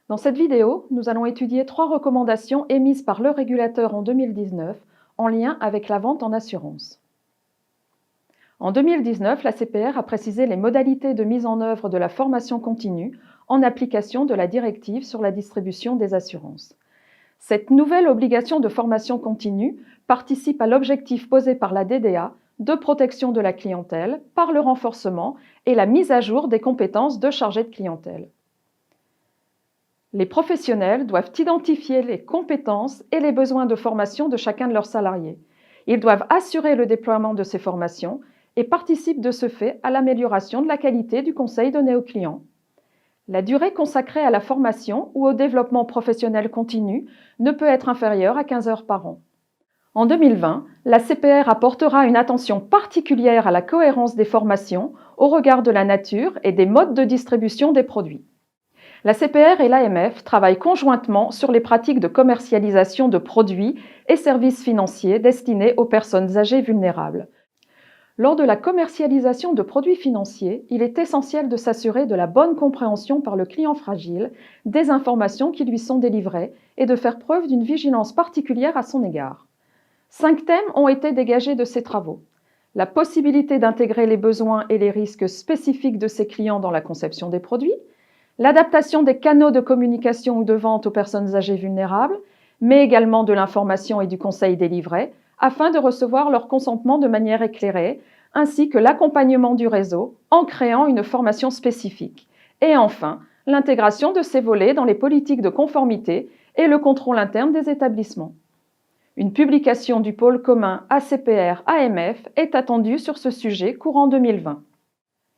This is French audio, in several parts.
Dans cette vidéo, nous allons étudier 3 recommandations émises par le régulateur en 2019 en lien avec la vente en assurance. En 2019, la CPR a précisé les modalités de mise en œuvre de la formation continue en application de la directive sur la distribution des assurances. Cette nouvelle obligation de formation continue participe à l'objectif posé par la DDA de protection de la clientèle par le renforcement et la mise à jour des compétences de chargé de clientèle. Les professionnels doivent identifier les compétences et les besoins de formation de chacun de leurs salariés. Ils doivent assurer le déploiement de ces formations et participent de ce fait à l'amélioration de la qualité du conseil donné aux clients. La durée consacrée à la formation ou au développement professionnel continu ne peut être inférieure à 15 heures par an. En 2020, la CPR apportera une attention particulière à la cohérence des formations au regard de la nature et des modes de distribution des produits. La CPR et l'AMF travaillent conjointement sur les pratiques de commercialisation de produits et services financiers destinés aux personnes âgées vulnérables. Lors de la commercialisation de produits financiers, il est essentiel de s'assurer de la bonne compréhension par le client fragile des informations qui lui sont délivrées et de faire preuve d'une vigilance particulière à son égard. 5 thèmes ont été dégagés de ces travaux. La possibilité d'intégrer les besoins et les risques spécifiques de ses clients dans la conception des produits, l'adaptation des canaux de communication ou de vente aux personnes âgées vulnérables, mais également de l'information et du conseil délivré, afin de recevoir leur consentement de manière éclairée, ainsi que l'accompagnement du réseau en créant une formation spécifique. Et enfin, l'intégration de ces volets dans les politiques de conformité et le contrôle interne des établissements. Une publication du pôle commun ACPR-AMF est attendue sur ce sujet courant 2020.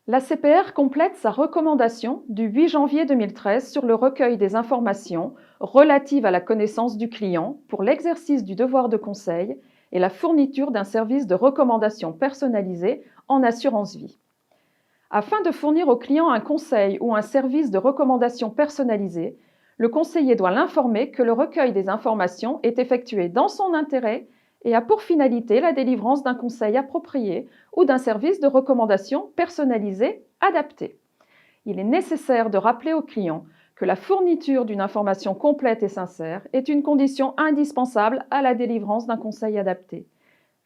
La CPR complète sa recommandation du 8 janvier 2013 sur le recueil des informations relatives à la connaissance du client pour l'exercice du devoir de conseil et la fourniture d'un service de recommandation personnalisé en assurance vie. Afin de fournir au client un conseil ou un service de recommandation personnalisé, le conseiller doit l'informer que le recueil des informations est effectué dans son intérêt et a pour finalité la délivrance d'un conseil approprié ou d'un service de recommandation personnalisé adapté. Il est nécessaire de rappeler au client que la fourniture d'une information complète et sincère est une condition indispensable à la délivrance d'un conseil adapté.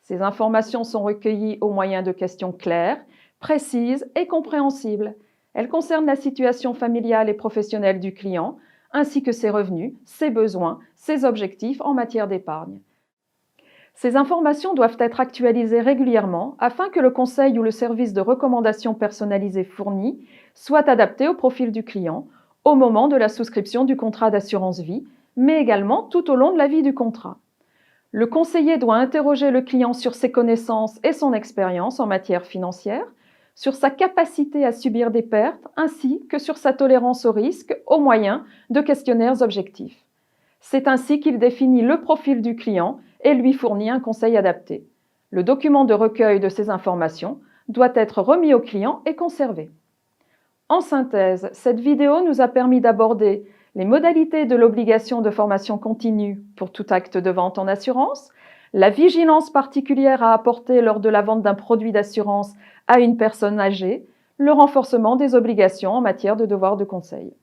Ces informations sont recueillies au moyen de questions claires, précises et compréhensibles. Elles concernent la situation familiale et professionnelle du client, ainsi que ses revenus, ses besoins, ses objectifs en matière d'épargne. Ces informations doivent être actualisées régulièrement afin que le conseil ou le service de recommandation personnalisé fourni soit adapté au profil du client au moment de la souscription du contrat d'assurance vie, mais également tout au long de la vie du contrat. Le conseiller doit interroger le client sur ses connaissances et son expérience en matière financière, sur sa capacité à subir des pertes, ainsi que sur sa tolérance au risque au moyen de questionnaires objectifs. C'est ainsi qu'il définit le profil du client et lui fournit un conseil adapté. Le document de recueil de ces informations doit être remis au client et conservé. En synthèse, cette vidéo nous a permis d'aborder les modalités de l'obligation de formation continue pour tout acte de vente en assurance, la vigilance particulière à apporter lors de la vente d'un produit d'assurance à une personne âgée, le renforcement des obligations en matière de devoir de conseil.